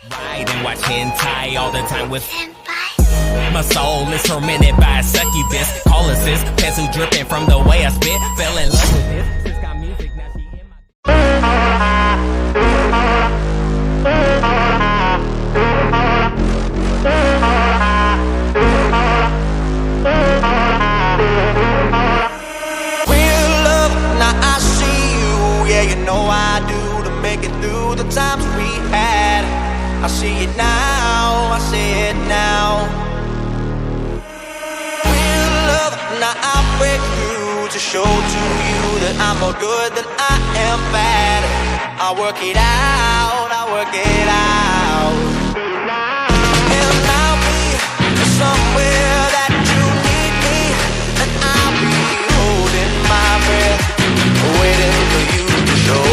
Ride and watch hentai all the time with my soul is tormented by a succubus. Call assist, pencil dripping from the way I spit. Fell in love with this. Sis got music, now she in my. Real love, now I see you. Yeah, you know I do to make it through the times we had. I see it now, I see it now. Real love, now I break through to show to you that I'm more good than I am bad. I work it out, I work it out. And I'll be somewhere that you need me, and I'll be holding my breath, waiting for you to show.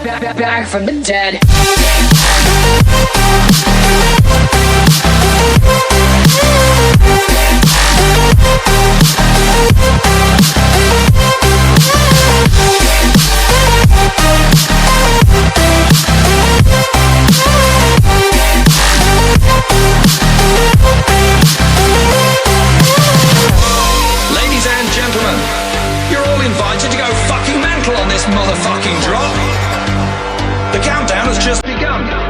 back from the dead. Ladies and gentlemen, you're all invited to go fucking mental on this motherfucking drop. The countdown has just begun.